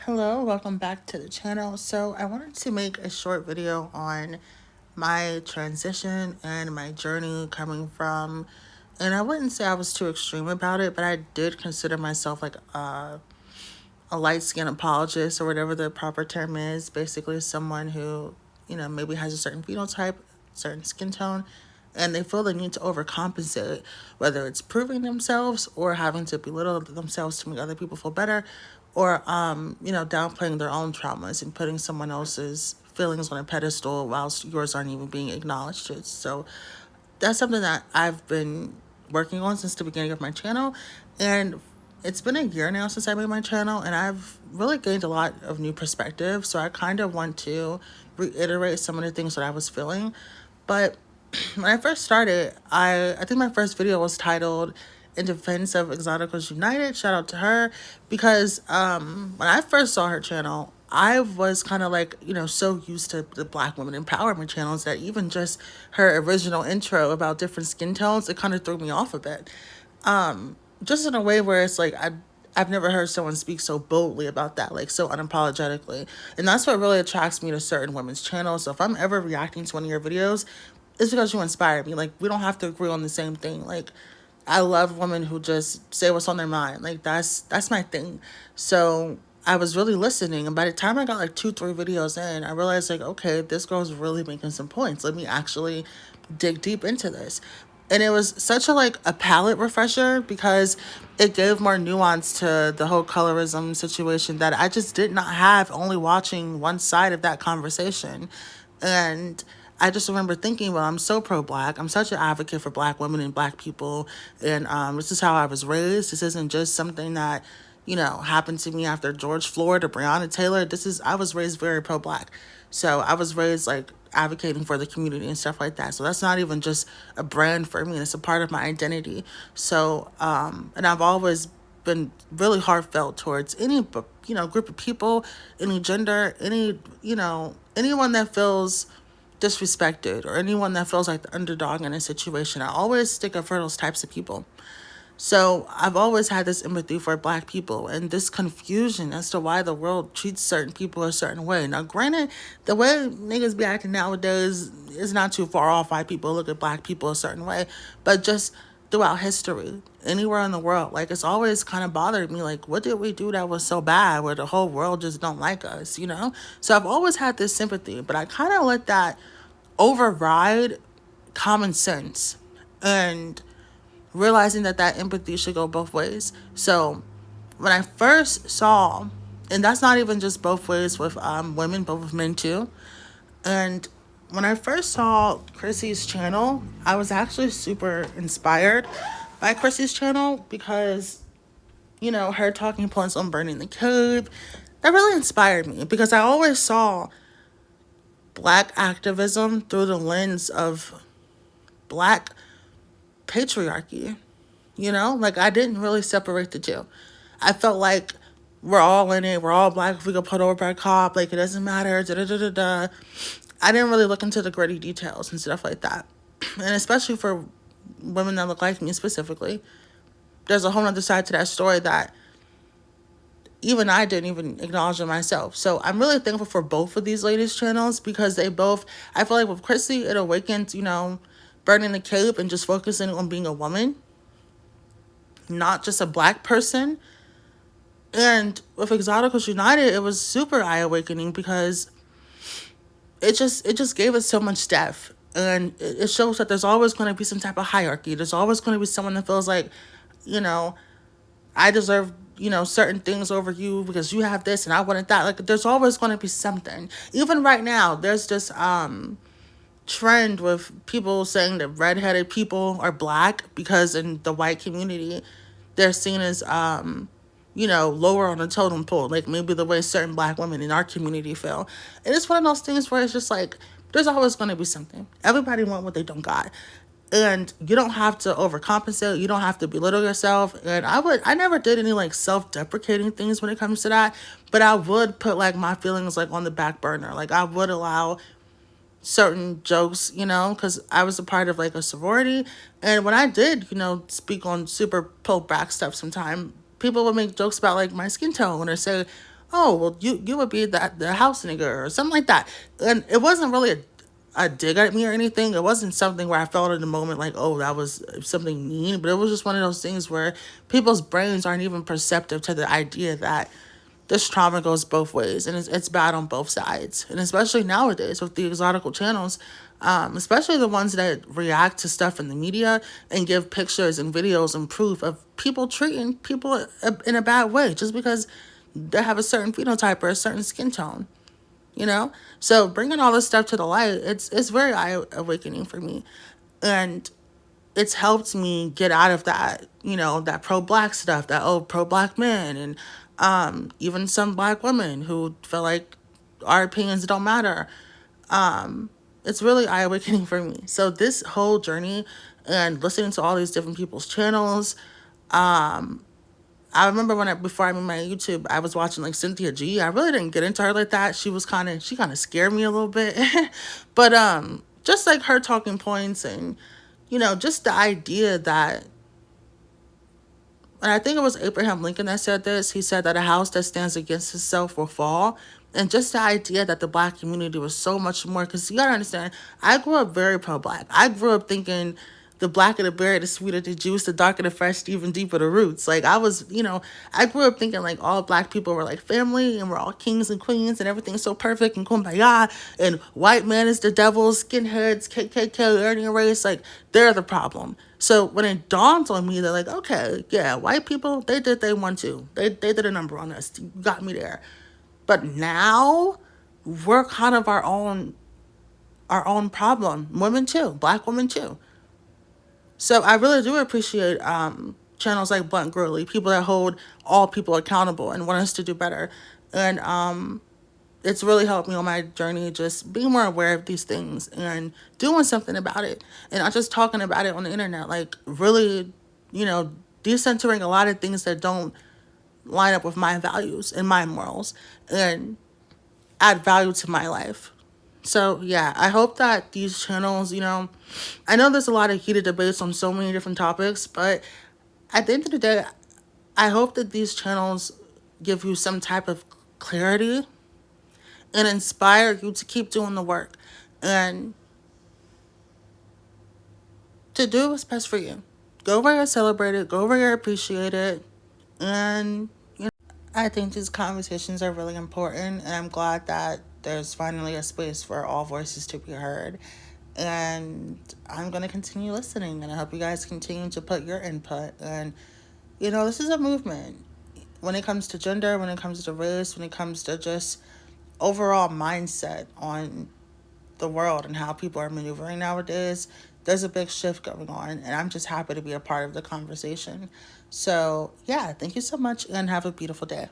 Hello, welcome back to the channel. So I wanted to make a short video on my transition and my journey coming from, and I wouldn't say I was too extreme about it, but I did consider myself like a light skin apologist or whatever the proper term is. Basically someone who, maybe has a certain phenotype, certain skin tone, and they feel the need to overcompensate, whether it's proving themselves or having to belittle themselves to make other people feel better, or downplaying their own traumas and putting someone else's feelings on a pedestal whilst yours aren't even being acknowledged. So that's something that I've been working on since the beginning of my channel. And it's been a year now since I made my channel, and I've really gained a lot of new perspective. So I kind of want to reiterate some of the things that I was feeling. But when I first started, I think my first video was titled "In Defense of Exoticals United." Shout out to her, because when I first saw her channel, I was kind of like, so used to the Black women empowerment channels that even just her original intro about different skin tones, it kind of threw me off a bit. Just in a way where it's like I've never heard someone speak so boldly about that, like so unapologetically. And that's what really attracts me to certain women's channels. So if I'm ever reacting to one of your videos, it's because you inspire me. Like, we don't have to agree on the same thing. Like, I love women who just say what's on their mind. Like, that's my thing. So I was really listening, and by the time I got like 2-3 videos in, I realized, like, okay, this girl's really making some points. Let me actually dig deep into this. And it was such a palette refresher, because it gave more nuance to the whole colorism situation that I just did not have only watching one side of that conversation. And I just remember thinking, well, I'm so pro-Black. I'm such an advocate for Black women and Black people. And this is how I was raised. This isn't just something that, happened to me after George Floyd or Breonna Taylor. I was raised very pro-Black. So I was raised like advocating for the community and stuff like that. So that's not even just a brand for me. It's a part of my identity. So, and I've always been really heartfelt towards any, group of people, any gender, anyone that feels disrespected, or anyone that feels like the underdog in a situation. I always stick up for those types of people. So I've always had this empathy for Black people and this confusion as to why the world treats certain people a certain way. Now, granted, the way niggas be acting nowadays is not too far off why people look at Black people a certain way, but just throughout history, anywhere in the world, like, it's always kind of bothered me, like, what did we do that was so bad where the whole world just don't like us? So I've always had this sympathy, but I kind of let that override common sense, and realizing that empathy should go both ways. So when I first saw, and that's not even just both ways with women, but with men too. And when I first saw Chrissy's channel, I was actually super inspired by Chrissy's channel, because, her talking points on burning the cave, that really inspired me, because I always saw Black activism through the lens of Black patriarchy. Like, I didn't really separate the two. I felt like we're all in it. We're all Black. If we get put over by a cop, like, it doesn't matter. Da da da da da. I didn't really look into the gritty details and stuff like that. And especially for women that look like me specifically, there's a whole other side to that story that even I didn't even acknowledge it myself. So I'm really thankful for both of these ladies' channels, because they both, I feel like with Chrissy, it awakens, burning the cape and just focusing on being a woman, not just a Black person. And with Exoticals United, it was super eye-awakening, because it just gave us so much depth. And it shows that there's always going to be some type of hierarchy. There's always going to be someone that feels like, I deserve, certain things over you because you have this and I wanted that. Like, there's always going to be something. Even right now, there's this trend with people saying that redheaded people are Black, because in the white community, they're seen as, lower on the totem pole, like maybe the way certain Black women in our community feel. And it's one of those things where it's just like, there's always going to be something. Everybody want what they don't got. And you don't have to overcompensate. You don't have to belittle yourself. And I never did any like self-deprecating things when it comes to that. But I would put like my feelings like on the back burner. Like, I would allow certain jokes, because I was a part of like a sorority. And when I did, speak on super pro Black stuff sometime, people would make jokes about like my skin tone, or say, oh, well, you would be the house nigga or something like that. And it wasn't really a dig at me or anything. It wasn't something where I felt in the moment like, oh, that was something mean. But it was just one of those things where people's brains aren't even perceptive to the idea that this trauma goes both ways, and it's bad on both sides. And especially nowadays with the exotical channels, especially the ones that react to stuff in the media and give pictures and videos and proof of people treating people in a bad way just because they have a certain phenotype or a certain skin tone, you know. So bringing all this stuff to the light, it's very eye awakening for me, and it's helped me get out of that, that pro black stuff, that oh, pro black men, and even some black women who feel like our opinions don't matter. It's really eye awakening for me. So this whole journey and listening to all these different people's channels, I remember before I made my YouTube, I was watching like Cynthia G. I really didn't get into her like that. She kind of scared me a little bit, but just like her talking points and just the idea that, and I think it was Abraham Lincoln that said this. He said that a house that stands against itself will fall. And just the idea that the black community was so much more, because you gotta understand, I grew up very pro black. I grew up thinking the blacker the berry, the sweeter the juice, the darker the fresh, even deeper the roots. Like I was, I grew up thinking like all black people were like family and we're all kings and queens and everything's so perfect and kumbaya, and white man is the devil, skinheads, KKK, Aryan race, like they're the problem. So when it dawned on me, they're like, okay, yeah, white people, they did they one too. They did a number on us. You got me there. But now we're kind of our own problem. Women too, black women too. So I really do appreciate channels like Blunt Gurley, people that hold all people accountable and want us to do better. And it's really helped me on my journey, just being more aware of these things and doing something about it. And not just talking about it on the internet, like really, decentering a lot of things that don't line up with my values and my morals and add value to my life. So yeah, I hope that these channels, I know there's a lot of heated debates on so many different topics, but at the end of the day, I hope that these channels give you some type of clarity and inspire you to keep doing the work and to do what's best for you. Go where you're celebrated, go where you're appreciated, and I think these conversations are really important, and I'm glad that there's finally a space for all voices to be heard. And I'm going to continue listening, and I hope you guys continue to put your input. And, this is a movement when it comes to gender, when it comes to race, when it comes to just overall mindset on the world and how people are maneuvering nowadays. There's a big shift going on, and I'm just happy to be a part of the conversation. So, yeah, thank you so much, and have a beautiful day.